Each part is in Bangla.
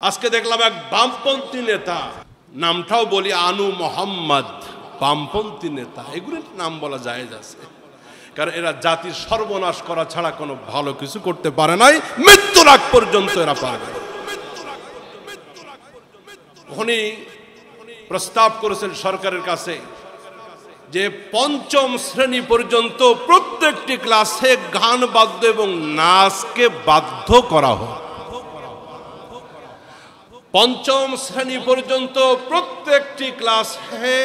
আজকে দেখলাম এক বামপন্থী নেতা, নামটাও বলি আনু মোহাম্মদ, বামপন্থী নেতা, এগুলোর নাম বলা জায়েজ আছে, কারণ এরা জাতির সর্বনাশ করা ছাড়া কোনো ভালো কিছু করতে পারে নাই, মৃত্যুর আগ পর্যন্ত এরা পারবে। উনি প্রস্তাব করেছেন সরকারের কাছে যে পঞ্চম শ্রেণী পর্যন্ত প্রত্যেকটি ক্লাসে গান বাদ্য এবং নাচকে বাধ্য করা হোক। পঞ্চম শ্রেণী পর্যন্ত প্রত্যেকটি ক্লাসে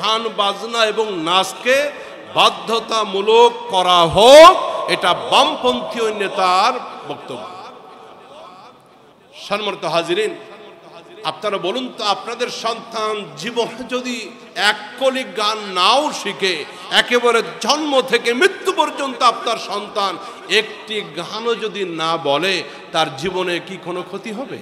গান বাজনা এবং নাচকে বাধ্যতামূলক করা হোক, এটা বামপন্থী নেতার বক্তব্য। সম্মানিত হাজিরিন, আপনারা বলুন তো, আপনাদের সন্তান জীবনে যদি এক কলি গান নাও শিখে, একেবারে জন্ম থেকে মৃত্যু পর্যন্ত আপনার সন্তান একটি গানও যদি না বলে, তার জীবনে কি কোনো ক্ষতি হবে?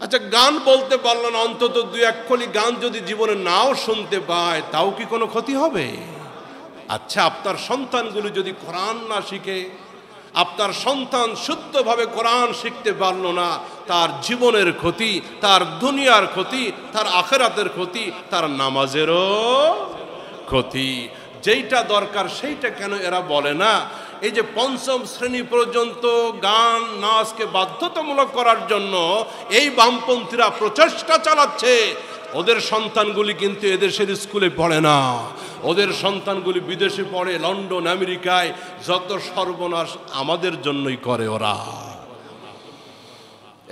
আচ্ছা, গান বলতে পারল না, অন্তত দুই এক কলি গান যদি জীবনে নাও শুনতে পায়, তাও কি কোনো ক্ষতি হবে? আচ্ছা, আপনার সন্তানগুলো যদি কোরআন না শিখে, আপনার সন্তান শুদ্ধভাবে কোরআন শিখতে পারল না, তার জীবনের ক্ষতি, তার দুনিয়ার ক্ষতি, তার আখিরাতের ক্ষতি, তার নামাজেরও ক্ষতি। যেইটা দরকার সেইটা কেন এরা বলে না? এই যে পঞ্চম শ্রেণী পর্যন্ত গান নাচকে বাধ্যতামূলক করার জন্য এই বামপন্থীরা প্রচেষ্টা চালাচ্ছে, ওদের সন্তানগুলি কিন্তু এদেশের স্কুলে পড়ে না, ওদের সন্তানগুলি বিদেশে পড়ে, লন্ডন আমেরিকায়। যত সর্বনাশ আমাদের জন্যই করে ওরা।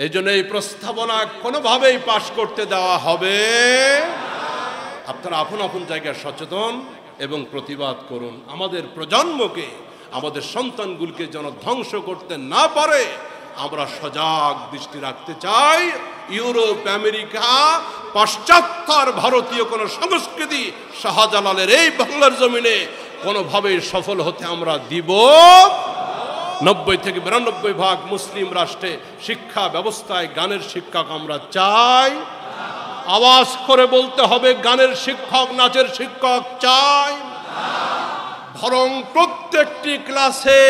এই জন্য এই প্রস্তাবনা কোনোভাবেই পাশ করতে দেওয়া হবে। আপনারা আপন আপন জায়গায় সচেতন এবং প্রতিবাদ করুন। আমাদের প্রজন্মকে, আমাদের সন্তানগুলিকে যেন ধ্বংস করতে না পারে, আমরা সজাগ দৃষ্টি রাখতে চাই। ইউরোপ, আমেরিকা, পাশ্চাত্য আর ভারতীয় কোন সংস্কৃতি শাহজালালের এই বাংলার জমিনে কোনোভাবেই সফল হতে আমরা দিব। 90 থেকে 92% মুসলিম রাষ্ট্রে শিক্ষা ব্যবস্থায় গানের শিক্ষক আমরা চাই। আওয়াজ করে বলতে হবে, গানের শিক্ষক, নাচের শিক্ষক চাই। বরং প্রত্যেকটি ক্লাসে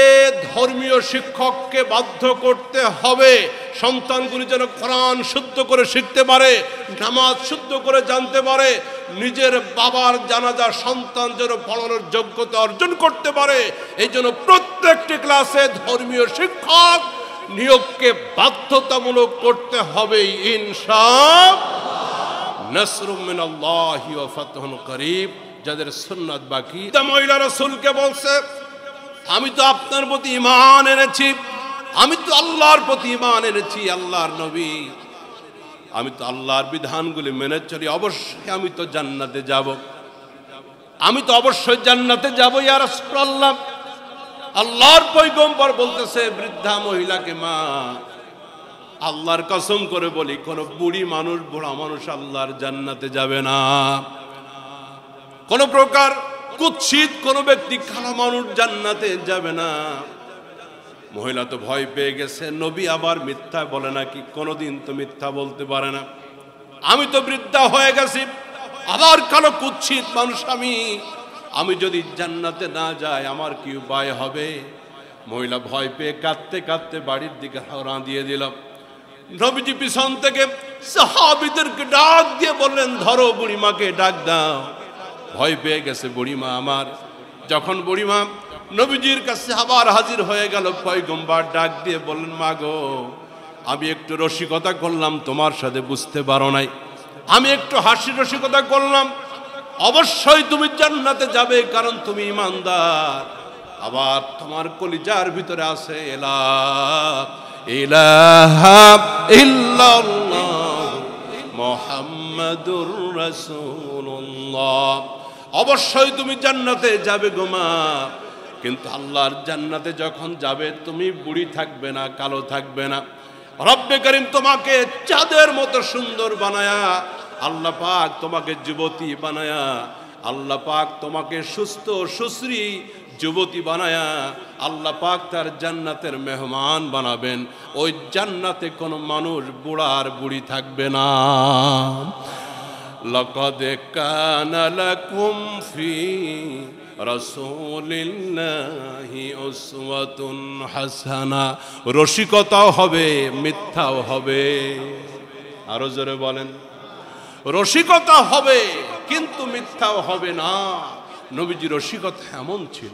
ধর্মীয় শিক্ষককে বাধ্য করতে হবে। সন্তানগুলি যেন কোরআন শুদ্ধ করে শিখতে পারে, নামাজ শুদ্ধ করে জানতে পারে, নিজের বাবার জানাজা সন্তান যেন পড়ানোর যোগ্যতা অর্জন করতে পারে। এই জন্য প্রত্যেকটি ক্লাসে ধর্মীয় শিক্ষক নিয়োগকে বাধ্যতামূলক করতে হবে ইনশাআল্লাহ। নাসরুম মিনাল্লাহি ওয়া ফাতহুন করিব। যাদের সুন্নাত বাকি, মহিলা রাসূলকে বলছে, আমি তো আপনার প্রতি ঈমান এনেছি, আমি তো আল্লাহর প্রতি ঈমান এনেছি, আল্লাহর নবী, আমি তো আল্লাহর বিধানগুলি মেনে চলি, অবশ্যই আমি তো জান্নাতে যাব, আমি তো অবশ্যই জান্নাতে যাব ইয়া রাসূলুল্লাহ। আল্লাহর পয়গম্বর বলতেছে বৃদ্ধা মহিলাকে, মা, আল্লাহর কসম করে বলি, কোন বুড়ি মানুষ, বুড়া মানুষ আল্লাহর জান্নাতে যাবে না। কোন প্রকার কুৎসিত কোন ব্যক্তি, খারাপ মানুষ জান্নাতে যাবে না। মহিলা তো ভয় পেয়ে গেছে, নবী আবার মিথ্যা বলে নাকি? কোনদিন তো মিথ্যা বলতে পারে না। আমি তো বৃদ্ধা হয়ে গেছি, আবার কালো কুৎসিত মানুষ আমি যদি জান্নাতে না যাই আমার কি উপায় হবে? মহিলা ভয় পেয়ে কাঁদতে কাঁদতে বাড়ির দিকে রওনা দিয়ে দিল। নবীজি পিছন থেকে সাহাবীদেরকে ডাক দিয়ে বললেন, ধরো বুড়িমাকে, ডাক দাও। ভয় পেয়ে গেছে বুড়িমা আমার। যখন বুড়িমা নবীজির কাছে আবার হাজির হয়ে গেল, পয়গম্বর ডাক দিয়ে বললেন, মা গো, আমি একটু রসিকতা করলাম, তোমার সাথে বুঝতে পারো নাই, আমি একটু হাসি রসিকতা করলাম। অবশ্যই তুমি জান্নাতে যাবে, কারণ তুমি ঈমানদার। আবার তোমার কলিজার ভিতরে আছে লা ইলাহা ইল্লাল্লাহ মুহাম্মাদুর রাসূলুল্লাহ। অবশ্যই তুমি জান্নাতে যাবে গো মা, কিন্তু আল্লাহর জান্নাতে যখন যাবে তুমি বুড়ি থাকবে না, কালো থাকবে না। রব্বে করিম তোমাকে চাঁদের মতো সুন্দর বানায়া, আল্লাহ পাক তোমাকে যুবতী বানায়া, আল্লাহ পাক তোমাকে সুস্থ সুশ্রী যুবতী বানায়া আল্লাহ পাক তার জান্নাতের মেহমান বানাবেন। ওই জান্নাতে কোনো মানুষ বুড়া আর বুড়ি থাকবে না। লাকাদ কানা লাকুম ফি রাসূলিল্লাহি উসওয়াতুন হাসানা। রসিকতাও হবে, মিথ্যাও হবে। আরো জোরে বলেন, রসিকতা হবে কিন্তু মিথ্যাও হবে না। নবীজি রসিকতা এমন ছিল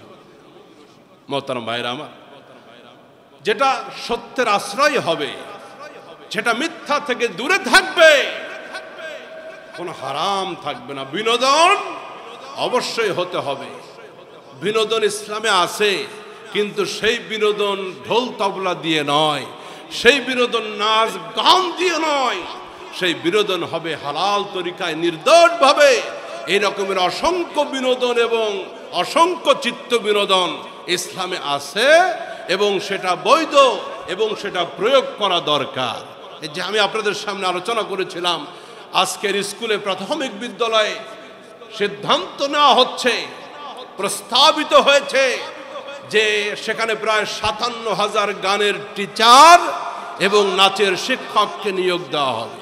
মোহতারাম ভাইরা আমার, যেটা সত্যের আশ্রয় হবে, যেটা মিথ্যা থেকে দূরে থাকবে, কোনো হারাম থাকবে না। বিনোদন অবশ্যই হতে হবে। বিনোদন ইসলামে আছে, কিন্তু সেই বিনোদন ঢোল তবলা দিয়ে নয়, সেই বিনোদন নাচ গান দিয়ে নয়, সেই বিনোদন হবে হালাল তরিকায় নির্দোষভাবে। এই রকমের অসংখ্য বিনোদন এবং অসংখ্য চিত্ত বিনোদন ইসলামে আছে এবং সেটা বৈধ এবং সেটা প্রয়োগ করা দরকার। এই যে আমি আপনাদের সামনে আলোচনা করেছিলাম, আজকের স্কুলে প্রাথমিক বিদ্যালয়ে সিদ্ধান্ত নেওয়া হচ্ছে, প্রস্তাবিত হয়েছে যে সেখানে প্রায় 57,000 গানের টিচার এবং নাচের শিক্ষককে নিয়োগ দেওয়া হবে।